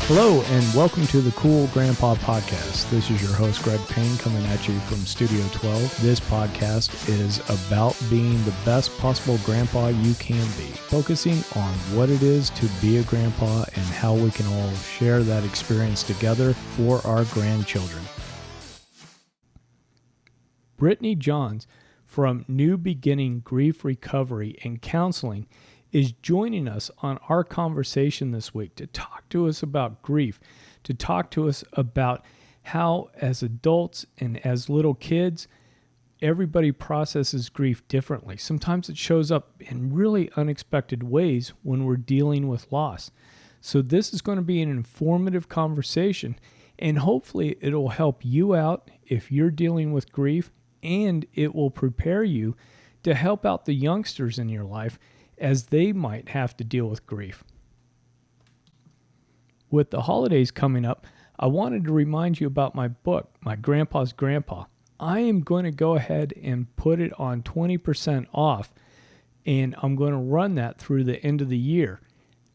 Hello and welcome to the Cool Grandpa Podcast. This is your host, Greg Payne, coming at you from Studio 12. This podcast is about being the best possible grandpa you can be, focusing on what it is to be a grandpa and how we can all share that experience together for our grandchildren. Brittany Johns from New Beginning Grief Recovery and Counseling is joining us on our conversation this week to talk to us about grief, to talk to us about how as adults and as little kids, everybody processes grief differently. Sometimes it shows up in really unexpected ways when we're dealing with loss. So this is going to be an informative conversation, and hopefully it will help you out if you're dealing with grief, and it will prepare you to help out the youngsters in your life as they might have to deal with grief. With the holidays coming up, I wanted to remind you about my book, My Grandpa's Grandpa. I am going to go ahead and put it on 20% off, and I'm going to run that through the end of the year.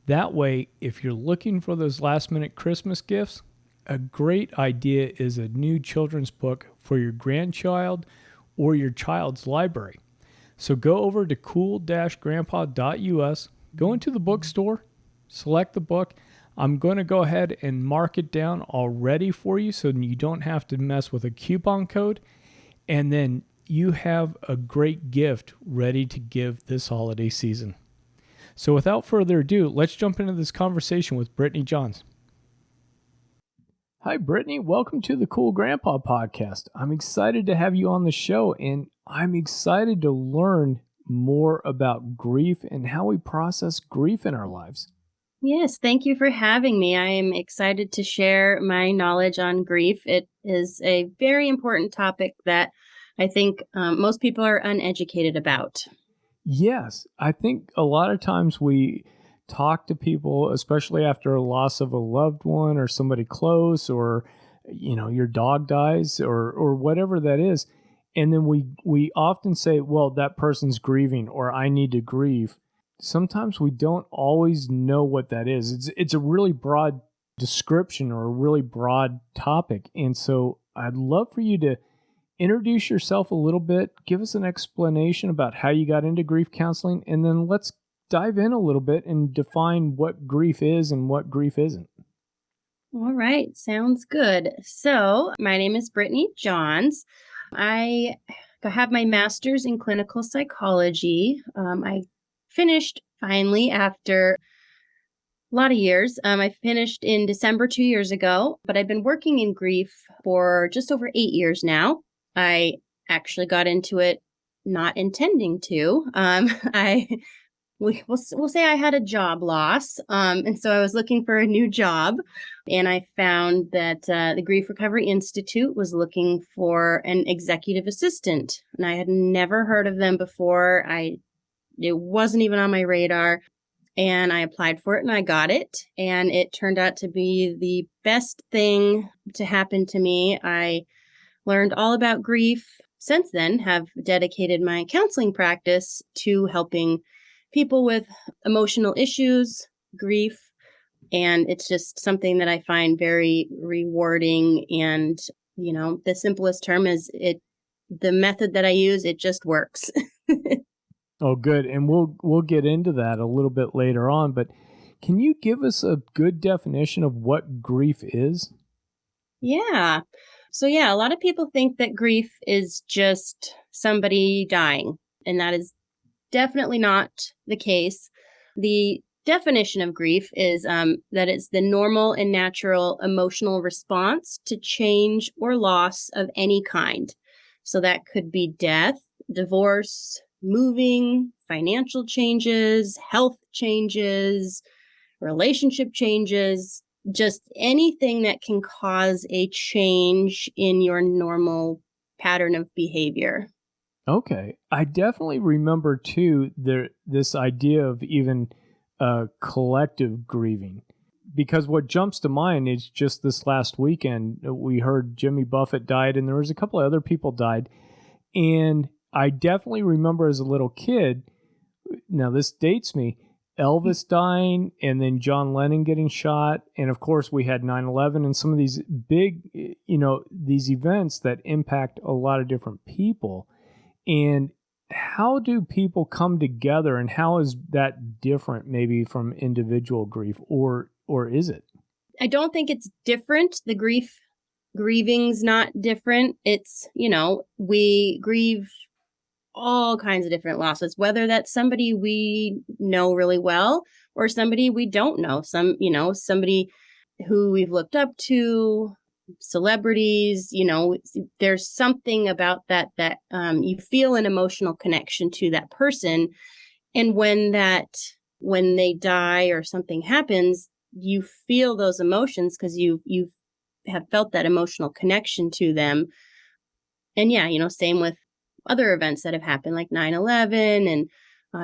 That way, if you're looking for those last-minute Christmas gifts, a great idea is a new children's book for your grandchild or your child's library. So go over to cool-grandpa.us, go into the bookstore, select the book. I'm going to go ahead and mark it down already for you so you don't have to mess with a coupon code. And then you have a great gift ready to give this holiday season. So without further ado, let's jump into this conversation with Brittany Johns. Hi, Brittany. Welcome to the Cool Grandpa Podcast. I'm excited to have you on the show, and I'm excited to learn more about grief and how we process grief in our lives. Yes, thank you for having me. I am excited to share my knowledge on grief. It is a very important topic that I think most people are uneducated about. Yes, I think a lot of times we talk to people, especially after a loss of a loved one or somebody close, or your dog dies or whatever that is, and then we often say, well, that person's grieving, or I need to grieve. Sometimes we don't always know what that is. It's a really broad description or a really broad topic, and so I'd love for you to introduce yourself a little bit, give us an explanation about how you got into grief counseling, and then let's dive in a little bit and define what grief is and what grief isn't. All right, sounds good. So my name is Brittany Johns. I have my master's in clinical psychology. I finished finally after a lot of years. I finished in December 2 years ago, but I've been working in grief for just over 8 years now. I actually got into it not intending to. We'll say I had a job loss. And so I was looking for a new job, and I found that the Grief Recovery Institute was looking for an executive assistant, and I had never heard of them before. It wasn't even on my radar, and I applied for it and I got it, and it turned out to be the best thing to happen to me. I learned all about grief. Since then, have dedicated my counseling practice to helping people with emotional issues, grief, and it's just something that I find very rewarding. And, the simplest term is the method that I use, it just works. Oh, good. And we'll get into that a little bit later on, but can you give us a good definition of what grief is? Yeah. So a lot of people think that grief is just somebody dying, and that is definitely not the case. The definition of grief is that it's the normal and natural emotional response to change or loss of any kind. So that could be death, divorce, moving, financial changes, health changes, relationship changes, just anything that can cause a change in your normal pattern of behavior. Okay. I definitely remember, too, this idea of even collective grieving. Because what jumps to mind is just this last weekend, we heard Jimmy Buffett died, and there was a couple of other people died. And I definitely remember as a little kid, now this dates me, Elvis dying and then John Lennon getting shot. And of course, we had 9/11 and some of these big, these events that impact a lot of different people. And how do people come together, and how is that different maybe from individual grief, or is it? I don't think it's different. The grieving's not different. It's, we grieve all kinds of different losses, whether that's somebody we know really well or somebody we don't know. Somebody who we've looked up to, celebrities, there's something about that you feel an emotional connection to that person. And when they die or something happens, you feel those emotions because you have felt that emotional connection to them. And yeah, same with other events that have happened like 9/11 and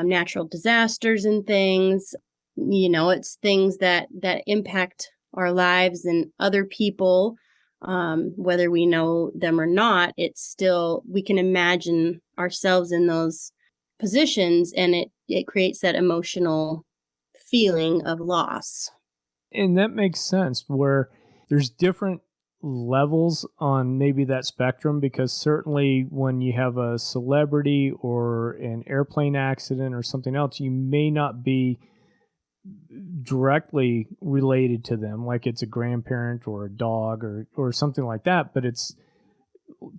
natural disasters and things. It's things that impact our lives and other people, whether we know them or not. It's still, we can imagine ourselves in those positions, and it creates that emotional feeling of loss. And that makes sense, where there's different levels on maybe that spectrum, because certainly when you have a celebrity or an airplane accident or something else, you may not be directly related to them, like it's a grandparent or a dog or something like that. But it's,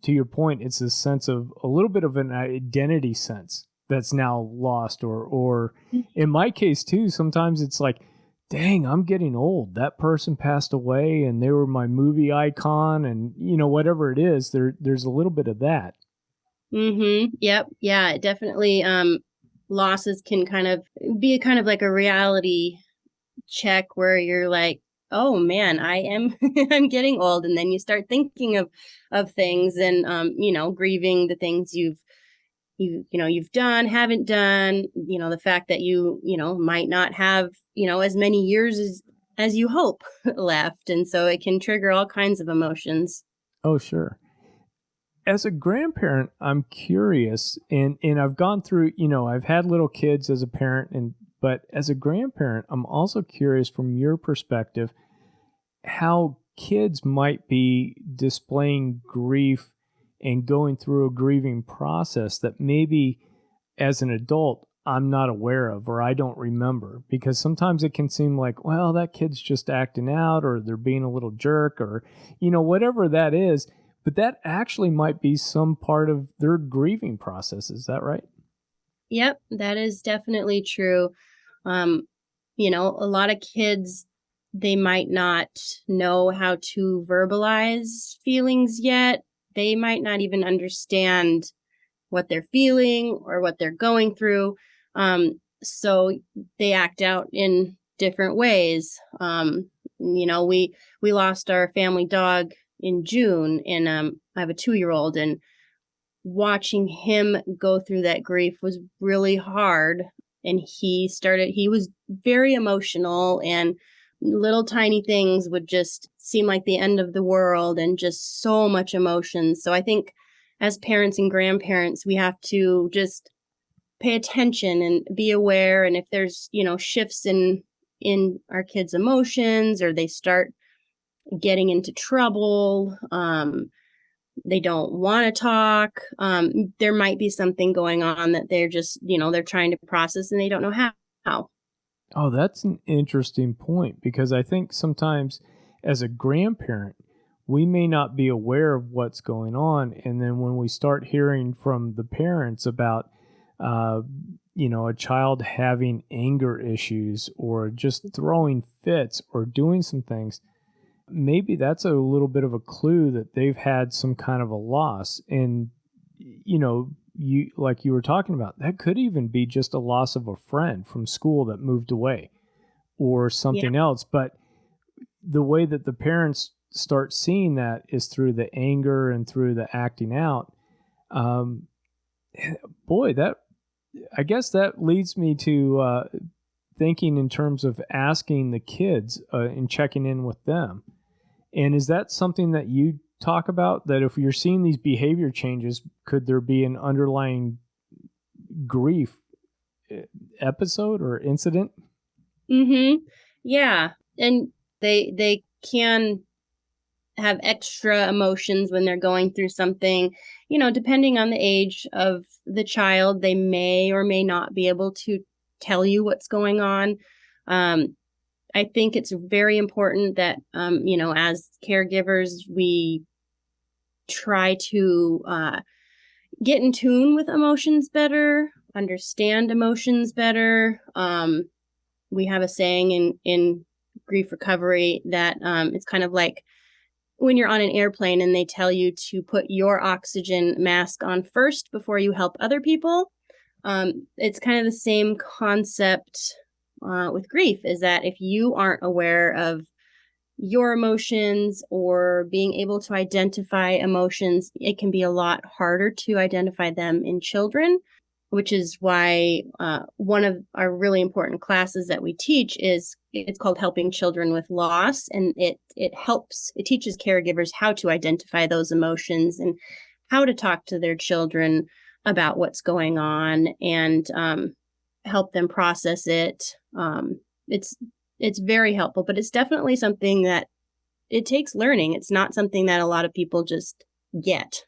to your point, it's a sense of a little bit of an identity sense that's now lost, or in my case too, sometimes it's like, dang, I'm getting old. That person passed away and they were my movie icon, and whatever it is, there's a little bit of that. Mm-hmm. Yep. Yeah, definitely. Losses can kind of be like a reality check where you're like, oh man, I am I'm getting old. And then you start thinking of things and grieving the things you've done, haven't done, the fact that you might not have, as many years as you hope left. And so it can trigger all kinds of emotions. Oh, sure. As a grandparent, I'm curious, and I've gone through, I've had little kids as a parent, but as a grandparent, I'm also curious from your perspective how kids might be displaying grief and going through a grieving process that maybe as an adult I'm not aware of, or I don't remember, because sometimes it can seem like, well, that kid's just acting out, or they're being a little jerk, or whatever that is. But that actually might be some part of their grieving process. Is that right? Yep, that is definitely true. A lot of kids, they might not know how to verbalize feelings yet. They might not even understand what they're feeling or what they're going through. So they act out in different ways. We lost our family dog in June, and I have a 2-year-old, and watching him go through that grief was really hard. And he was very emotional, and little tiny things would just seem like the end of the world, and just so much emotion. So I think as parents and grandparents, we have to just pay attention and be aware. And if there's, shifts in our kids' emotions, or they start getting into trouble, they don't want to talk, there might be something going on that they're just, they're trying to process and they don't know how. Oh, that's an interesting point, because I think sometimes as a grandparent, we may not be aware of what's going on. And then when we start hearing from the parents about, a child having anger issues or just throwing fits or doing some things, maybe that's a little bit of a clue that they've had some kind of a loss. And, you, like you were talking about, that could even be just a loss of a friend from school that moved away or something else. But the way that the parents start seeing that is through the anger and through the acting out. Boy, I guess that leads me to thinking in terms of asking the kids and checking in with them. And is that something that you talk about, that if you're seeing these behavior changes, could there be an underlying grief episode or incident? Mm-hmm. Yeah. And they can have extra emotions when they're going through something. Depending on the age of the child, they may or may not be able to tell you what's going on. I think it's very important that, as caregivers, we try to get in tune with emotions better, understand emotions better. We have a saying in grief recovery that it's kind of like when you're on an airplane and they tell you to put your oxygen mask on first before you help other people. It's kind of the same concept with grief, is that if you aren't aware of your emotions or being able to identify emotions, it can be a lot harder to identify them in children, which is why one of our really important classes that we teach it's called Helping Children with Loss, and it teaches caregivers how to identify those emotions and how to talk to their children about what's going on and help them process it. It's very helpful, but it's definitely something that it takes learning. It's not something that a lot of people just get.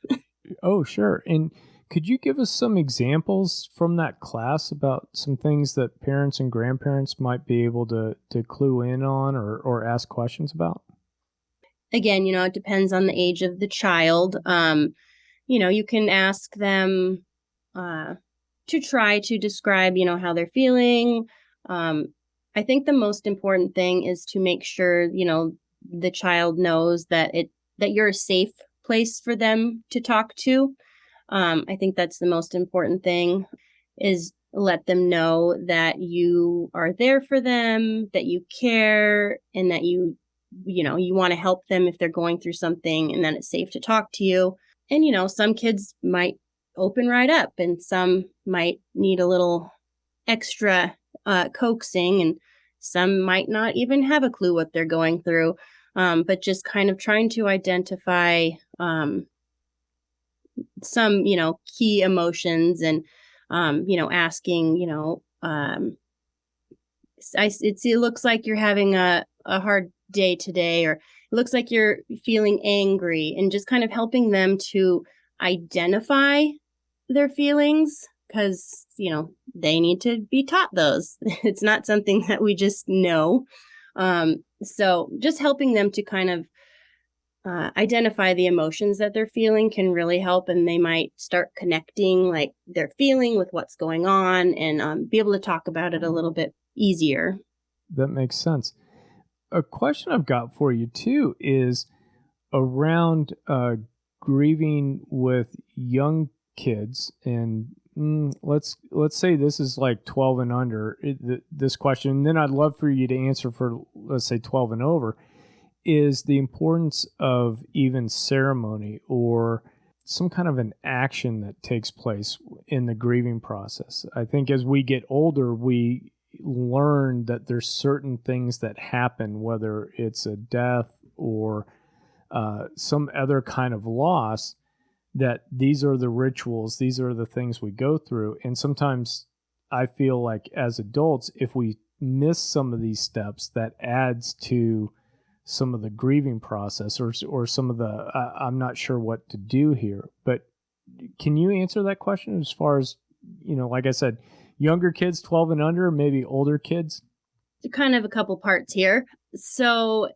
Oh, sure. And could you give us some examples from that class about some things that parents and grandparents might be able to clue in on or ask questions about? Again, it depends on the age of the child. You can ask them to try to describe, how they're feeling. I think the most important thing is to make sure, the child knows that you're a safe place for them to talk to. I think that's the most important thing, is let them know that you are there for them, that you care, and that you want to help them if they're going through something, and that it's safe to talk to you. And, some kids might open right up and some might need a little extra coaxing, and some might not even have a clue what they're going through. But just kind of trying to identify some, key emotions and, asking, it looks like you're having a hard day today, or it looks like you're feeling angry, and just kind of helping them to identify their feelings, because, they need to be taught those. It's not something that we just know. So just helping them to kind of identify the emotions that they're feeling can really help, and they might start connecting like their feeling with what's going on, and be able to talk about it a little bit easier. That makes sense. A question I've got for you too is around grieving with young kids, and let's say this is like 12 and under, this question, and then I'd love for you to answer for, let's say, 12 and over, is the importance of even ceremony or some kind of an action that takes place in the grieving process. I think as we get older, we learn that there's certain things that happen, whether it's a death or some other kind of loss, that these are the rituals, these are the things we go through. And sometimes I feel like as adults, if we miss some of these steps, that adds to some of the grieving process, or some of the I'm not sure what to do here. But can you answer that question as far as, like I said, younger kids, 12 and under, maybe older kids? Kind of a couple parts here. So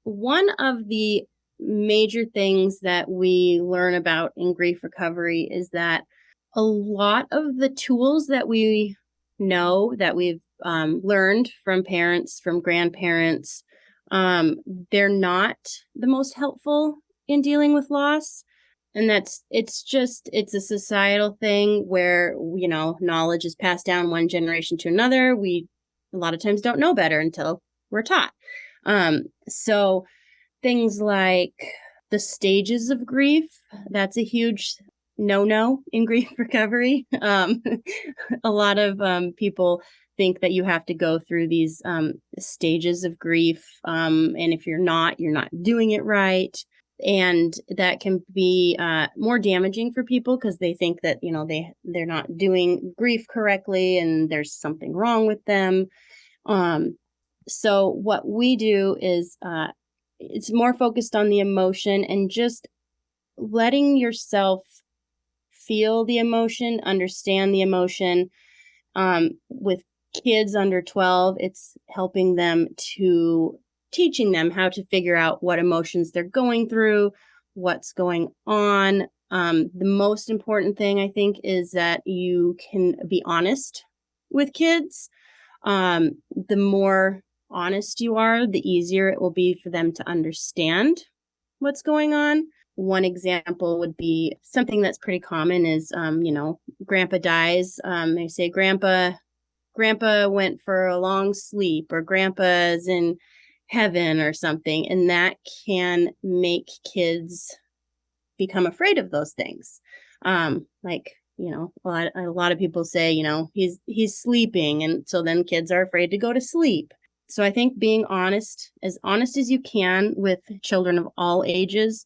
one of the major things that we learn about in grief recovery is that a lot of the tools that we know, that we've learned from parents, from grandparents, they're not the most helpful in dealing with loss. And it's a societal thing where, knowledge is passed down one generation to another. We a lot of times don't know better until we're taught. So things like the stages of grief, that's a huge no in grief recovery. A lot of people think that you have to go through these stages of grief. And if you're not doing it right. And that can be more damaging for people because they think that, they're not doing grief correctly and there's something wrong with them. So what we do is it's more focused on the emotion and just letting yourself feel the emotion, understand the emotion. With kids under 12, it's helping them to teaching them how to figure out what emotions they're going through, what's going on. The most important thing, I think, is that you can be honest with kids. The more honest you are, the easier it will be for them to understand what's going on. One example would be something that's pretty common is, grandpa dies. They say, grandpa went for a long sleep, or grandpa's in heaven or something. And that can make kids become afraid of those things. A lot of people say, he's sleeping. And so then kids are afraid to go to sleep. So I think being honest as you can with children of all ages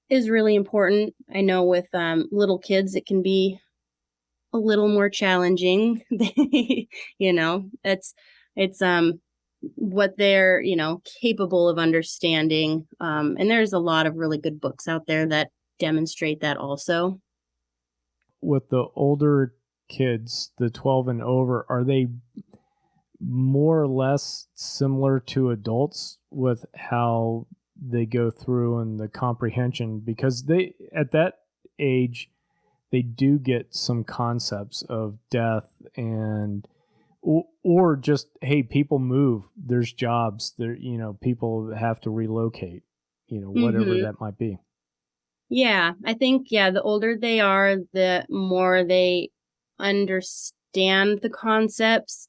is really important. I know with little kids, it can be a little more challenging. It's what they're, capable of understanding. And there's a lot of really good books out there that demonstrate that also. With the older kids, the 12 and over, are they more or less similar to adults with how they go through and the comprehension? Because they, at that age, they do get some concepts of death and or just, hey, people move, there's jobs there, people have to relocate, whatever that might be. Yeah, I think, the older they are, the more they understand the concepts.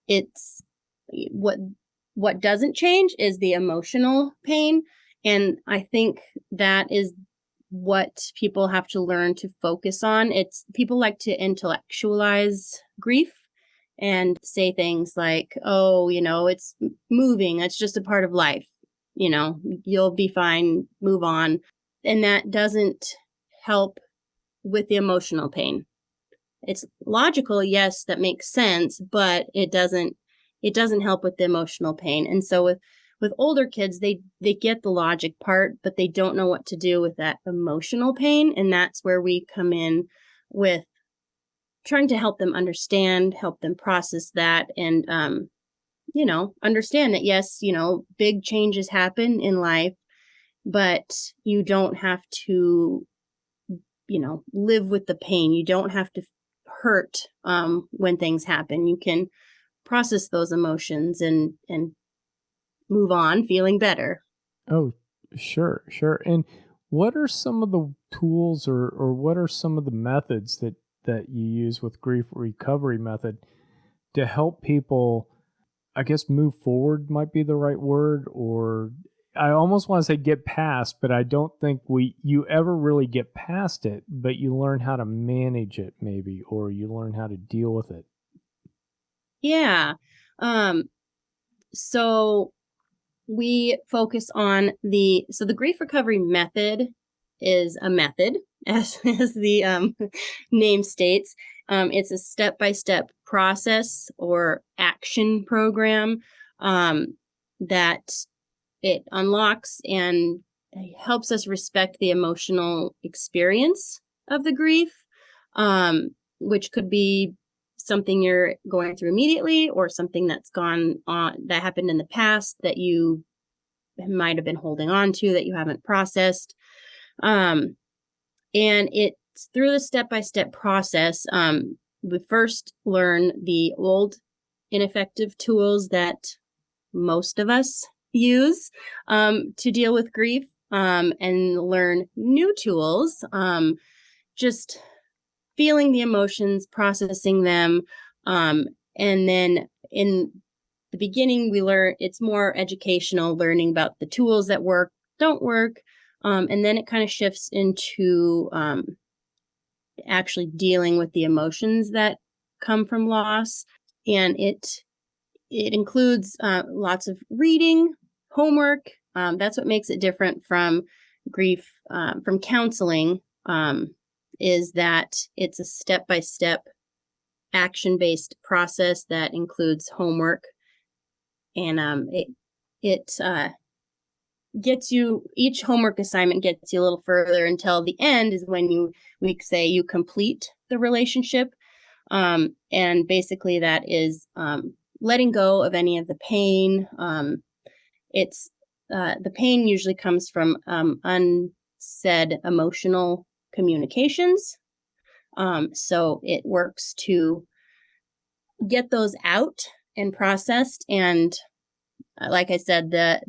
It's what doesn't change is the emotional pain. And I think that is what people have to learn to focus on. It's people like to intellectualize grief and say things like, oh, it's moving. That's just a part of life. You'll be fine, move on. And that doesn't help with the emotional pain. It's logical, yes, that makes sense, but it doesn't help with the emotional pain. And so with older kids, they get the logic part, but they don't know what to do with that emotional pain. And that's where we come in with trying to help them understand, help them process that, and understand that, yes, big changes happen in life, but you don't have to, live with the pain. You don't have to hurt when things happen. You can process those emotions and move on feeling better. Oh, sure. And what are some of the tools or what are some of the methods that you use with grief recovery method to help people, I guess, move forward might be the right word, or I almost want to say get past, but I don't think you ever really get past it, but you learn how to manage it maybe, or you learn how to deal with it. Yeah. So we focus on the grief recovery method is a method, as the name states. It's a step-by-step process or action program that it unlocks and helps us respect the emotional experience of the grief, which could be something you're going through immediately or something that's gone on that happened in the past that you might have been holding on to that you haven't processed. And it's through the step-by-step process. We first learn the old ineffective tools that most of us use to deal with grief, and learn new tools, just feeling the emotions, processing them. And then in the beginning, we learn it's more educational, learning about the tools that work, don't work. And then it kind of shifts into actually dealing with the emotions that come from loss. And it includes lots of reading, homework, That's what makes it different from grief, from counseling, is that it's a step-by-step action-based process that includes homework. And it gets you, each homework assignment gets you a little further until the end is when we say you complete the relationship. And basically that is letting go of any of the pain. It's the pain usually comes from unsaid emotional communications. So it works to get those out and processed. And like I said, the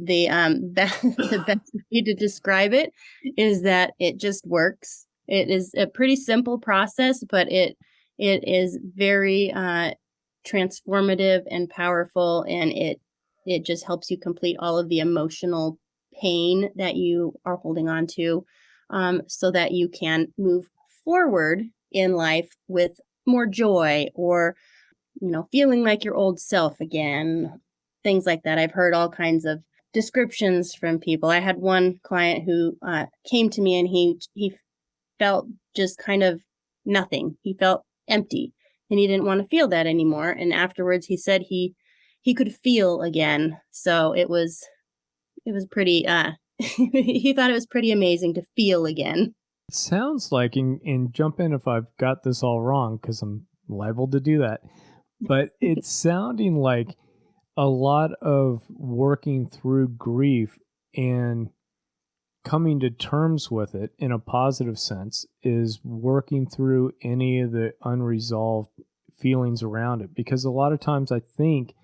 best way to describe it is that it just works. It is a pretty simple process, but it is very transformative and powerful, and it just helps you complete all of the emotional pain that you are holding on to, so that you can move forward in life with more joy, or feeling like your old self again, things like that. I've heard all kinds of descriptions from people. I had one client who came to me, and he felt just kind of nothing. He felt empty, and he didn't want to feel that anymore. And afterwards, he said he could feel again. So it was pretty. He thought it was pretty amazing to feel again. It sounds like, and jump in if I've got this all wrong, because I'm liable to do that, but it's sounding like a lot of working through grief and coming to terms with it in a positive sense is working through any of the unresolved feelings around it. Because a lot of times I think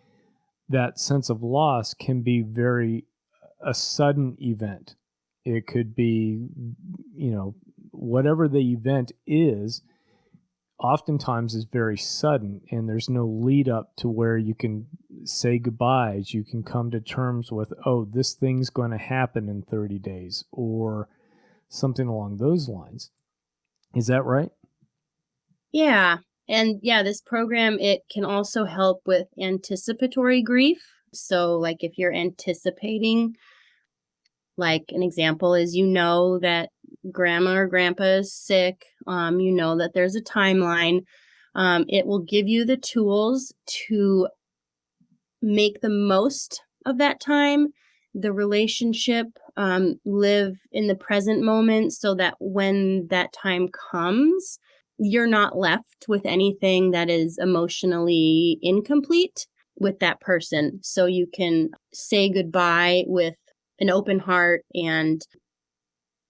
that sense of loss can be a sudden event. It could be, whatever the event is, oftentimes is very sudden, and there's no lead up to where you can say goodbyes. You can come to terms with, oh, this thing's going to happen in 30 days or something along those lines. Is that right? Yeah. And yeah, this program, it can also help with anticipatory grief. So like if you're anticipating, like an example is, that grandma or grandpa is sick, that there's a timeline. It will give you the tools to make the most of that time, the relationship, live in the present moment, so that when that time comes, you're not left with anything that is emotionally incomplete with that person. So you can say goodbye with an open heart, and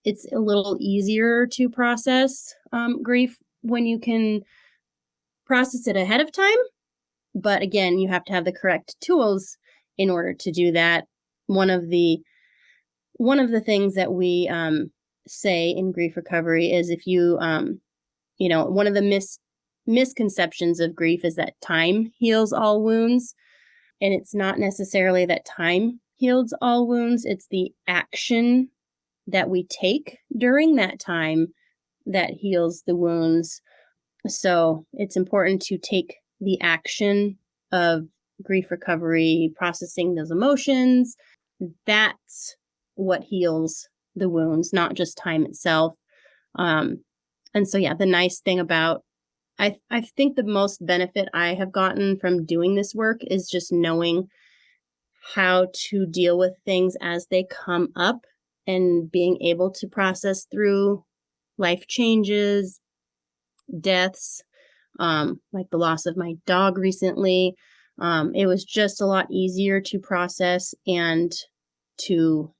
it's a little easier to process grief when you can process it ahead of time. But again, you have to have the correct tools in order to do that. One of the things that we say in grief recovery is, if you one of the misconceptions of grief is that time heals all wounds, and it's not necessarily that time heals all wounds. It's the action that we take during that time that heals the wounds. So it's important to take the action of grief recovery, processing those emotions. That's what heals the wounds, not just time itself. And so, yeah, the nice thing about, I think the most benefit I have gotten from doing this work is just knowing how to deal with things as they come up, and being able to process through life changes, deaths, like the loss of my dog recently. It was just a lot easier to process and to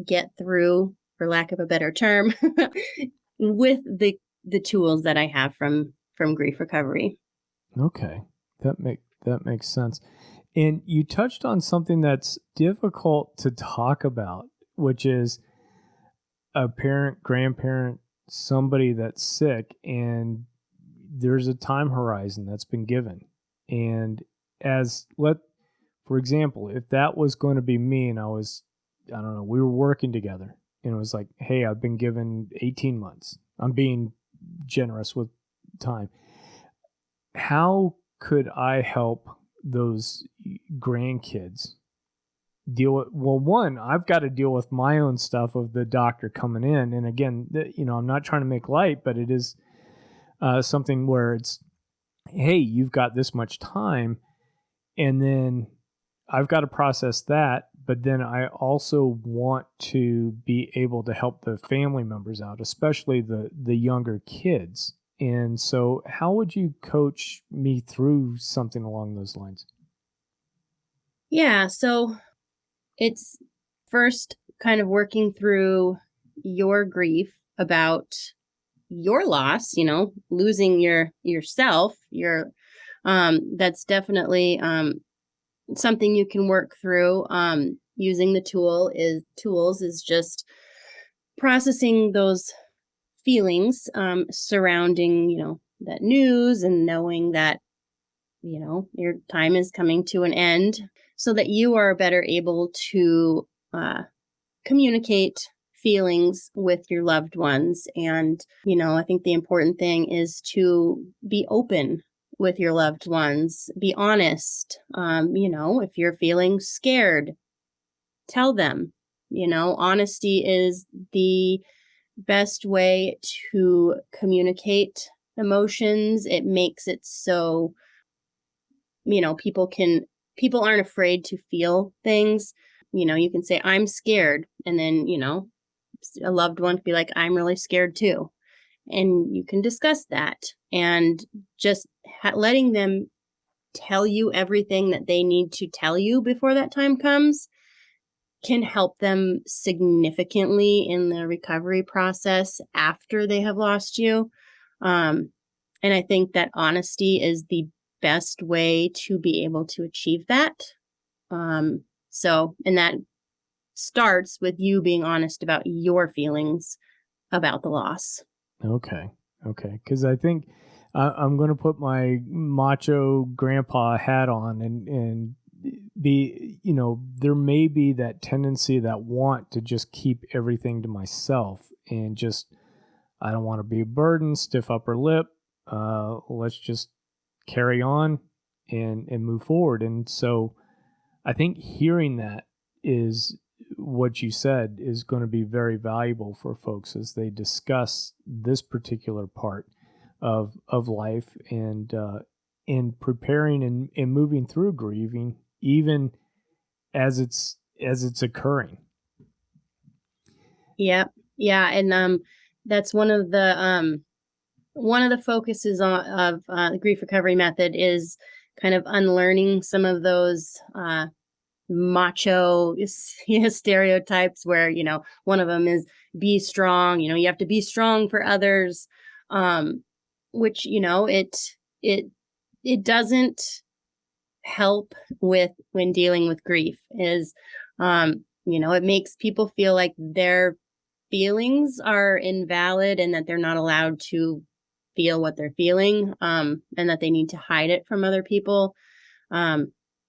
get through, for lack of a better term, with the tools that I have from grief recovery. Okay. That makes sense. And you touched on something that's difficult to talk about, which is a parent, grandparent, somebody that's sick, and there's a time horizon that's been given. And for example, if that was going to be me and I don't know, we were working together, and it was like, hey, I've been given 18 months. I'm being generous with time. How could I help those grandkids deal with, well, one, I've got to deal with my own stuff of the doctor coming in. And again, I'm not trying to make light, but it is something where it's, hey, you've got this much time. And then I've got to process that. But then I also want to be able to help the family members out, especially the younger kids. And so how would you coach me through something along those lines? Yeah, so it's first kind of working through your grief about your loss, losing yourself, that's definitely something you can work through. Using the tools is just processing those feelings surrounding, that news, and knowing that, your time is coming to an end, so that you are better able to communicate feelings with your loved ones. And, I think the important thing is to be open with your loved ones, be honest. If you're feeling scared, tell them. Honesty is the best way to communicate emotions. It makes it so, people aren't afraid to feel things. You can say, I'm scared. And then, a loved one could be like, I'm really scared too. And you can discuss that, and just letting them tell you everything that they need to tell you before that time comes can help them significantly in the recovery process after they have lost you. And I think that honesty is the best way to be able to achieve that. And that starts with you being honest about your feelings about the loss. Okay. Because I think I'm going to put my macho grandpa hat on and be, there may be that tendency, that want to just keep everything to myself and just, I don't want to be a burden, stiff upper lip. Let's just carry on and move forward. And so I think hearing that is what you said is going to be very valuable for folks as they discuss this particular part of life, and in preparing and moving through grieving, even as it's occurring. Yeah. And that's one of the focuses of the grief recovery method is kind of unlearning some of those macho stereotypes where, one of them is be strong, you have to be strong for others, which, it doesn't help with when dealing with grief. Is it makes people feel like their feelings are invalid and that they're not allowed to feel what they're feeling, and that they need to hide it from other people.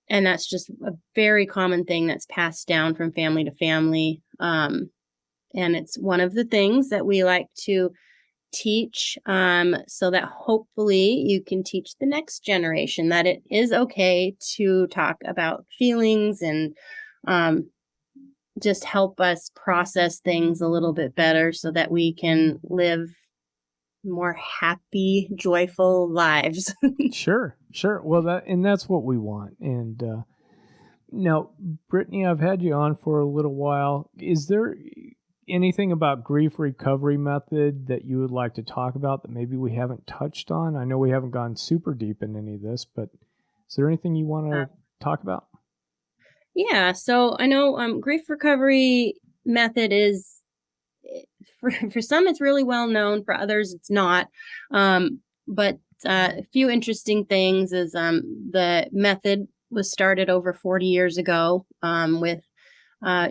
And that's just a very common thing that's passed down from family to family. And it's one of the things that we like to teach, so that hopefully you can teach the next generation that it is okay to talk about feelings, and just help us process things a little bit better so that we can live more happy, joyful lives. Sure. Well, that's what we want. And now, Brittany, I've had you on for a little while. Is there anything about grief recovery method that you would like to talk about that maybe we haven't touched on? I know we haven't gone super deep in any of this, but is there anything you want to talk about? Yeah, so I know grief recovery method is, for some it's really well known, for others it's not. But a few interesting things is the method was started over 40 years ago with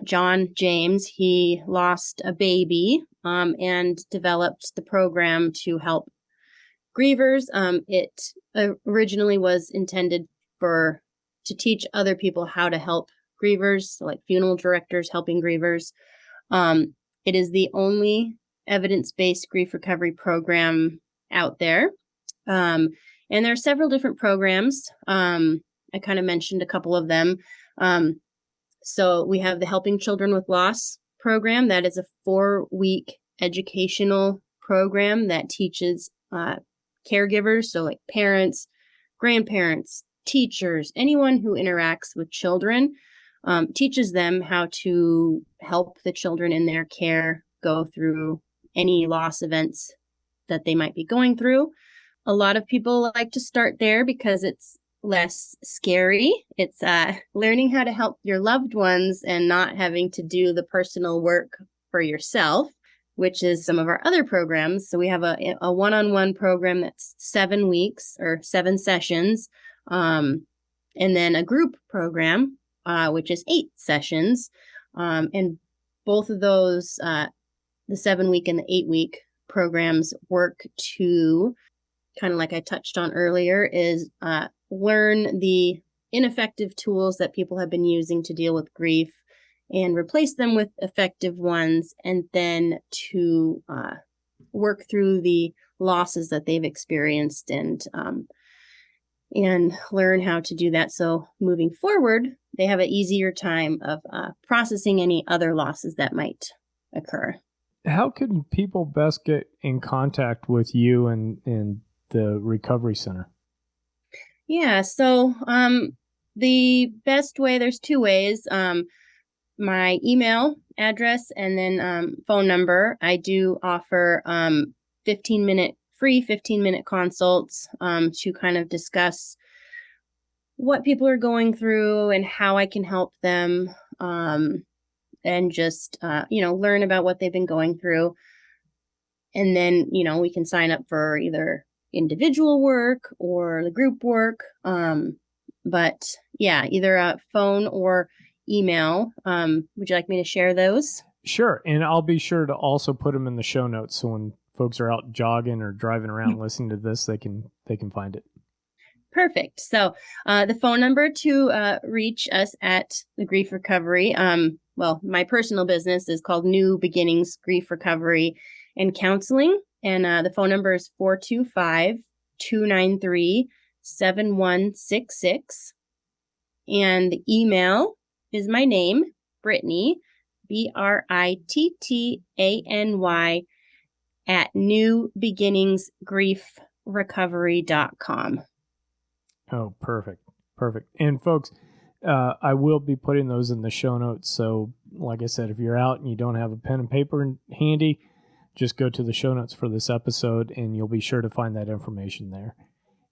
John James. He lost a baby and developed the program to help grievers. It originally was intended to teach other people how to help grievers, so like funeral directors helping grievers. It is the only evidence-based grief recovery program out there. And there are several different programs. I kind of mentioned a couple of them. So we have the Helping Children with Loss program. That is a 4-week educational program that teaches caregivers, so like parents, grandparents, teachers, anyone who interacts with children, teaches them how to help the children in their care go through any loss events that they might be going through. A lot of people like to start there because it's less scary. It's learning how to help your loved ones and not having to do the personal work for yourself, which is some of our other programs. So we have a one-on-one program that's 7 weeks or 7 sessions, and then a group program, which is 8 sessions. And both of those, the 7-week and the 8-week programs, work to, kind of like I touched on earlier, is learn the ineffective tools that people have been using to deal with grief and replace them with effective ones, and then to work through the losses that they've experienced and learn how to do that. So moving forward, they have an easier time of processing any other losses that might occur. How can people best get in contact with you and the Recovery Center? Yeah, so the best way, there's 2 ways. My email address and then phone number. I do offer 15-minute consults to kind of discuss what people are going through and how I can help them, and just learn about what they've been going through. And then we can sign up for either individual work or the group work. But yeah, either a phone or email. Would you like me to share those? Sure. And I'll be sure to also put them in the show notes, so when folks are out jogging or driving around listening to this, they can find it. Perfect. So the phone number to reach us at the Grief Recovery, my personal business is called New Beginnings Grief Recovery and Counseling. And the phone number is 425-293-7166. And the email is my name, Brittany, Brittany, at newbeginningsgriefrecovery.com. Oh, perfect. And folks, I will be putting those in the show notes. So like I said, if you're out and you don't have a pen and paper handy, just go to the show notes for this episode and you'll be sure to find that information there.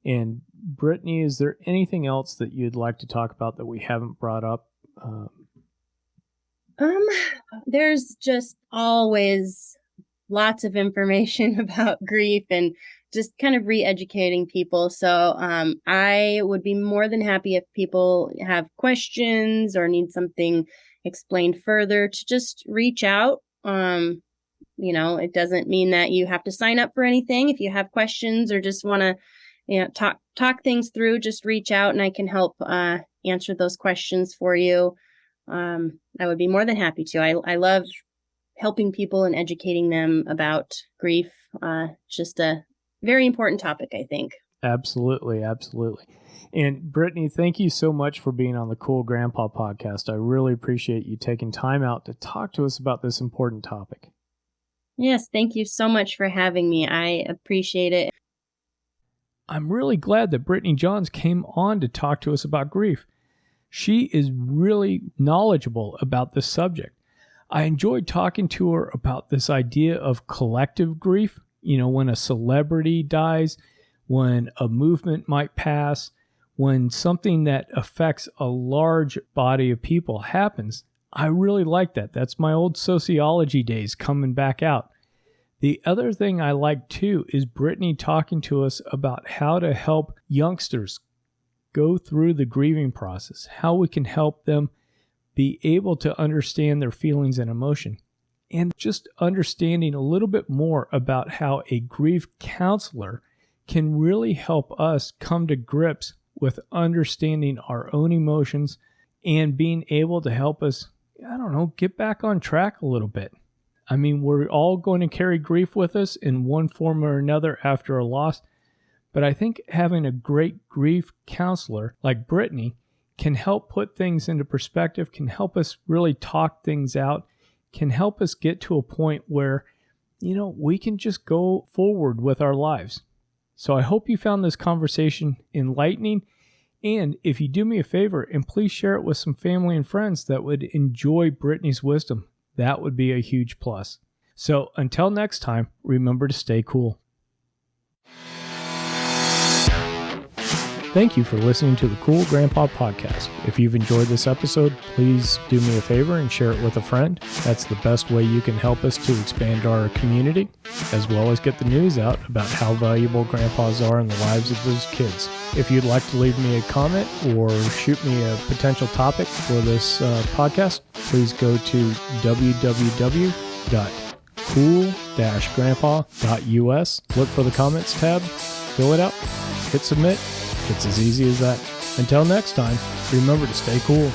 And Brittany, is there anything else that you'd like to talk about that we haven't brought up? There's just always lots of information about grief and just kind of re-educating people. So I would be more than happy if people have questions or need something explained further to just reach out. It doesn't mean that you have to sign up for anything. If you have questions or just want to talk things through, just reach out and I can help answer those questions for you. I would be more than happy to. I love helping people and educating them about grief. Just a very important topic, I think. Absolutely. And Brittany, thank you so much for being on the Cool Grandpa podcast. I really appreciate you taking time out to talk to us about this important topic. Yes, thank you so much for having me. I appreciate it. I'm really glad that Brittany Johns came on to talk to us about grief. She is really knowledgeable about this subject. I enjoyed talking to her about this idea of collective grief. When a celebrity dies, when a movement might pass, when something that affects a large body of people happens. I really like that. That's my old sociology days coming back out. The other thing I like too is Brittany talking to us about how to help youngsters go through the grieving process, how we can help them be able to understand their feelings and emotion, and just understanding a little bit more about how a grief counselor can really help us come to grips with understanding our own emotions and being able to help us, get back on track a little bit. I mean, we're all going to carry grief with us in one form or another after a loss, but I think having a great grief counselor like Brittany can help put things into perspective, can help us really talk things out, can help us get to a point where, we can just go forward with our lives. So I hope you found this conversation enlightening. And if you do me a favor, and please share it with some family and friends that would enjoy Brittany's wisdom, that would be a huge plus. So until next time, remember to stay cool. Thank you for listening to the Cool Grandpa Podcast. If you've enjoyed this episode, please do me a favor and share it with a friend. That's the best way you can help us to expand our community, as well as get the news out about how valuable grandpas are in the lives of those kids. If you'd like to leave me a comment or shoot me a potential topic for this podcast, please go to www.cool-grandpa.us. Look for the comments tab, fill it out, hit submit. It's as easy as that. Until next time, remember to stay cool.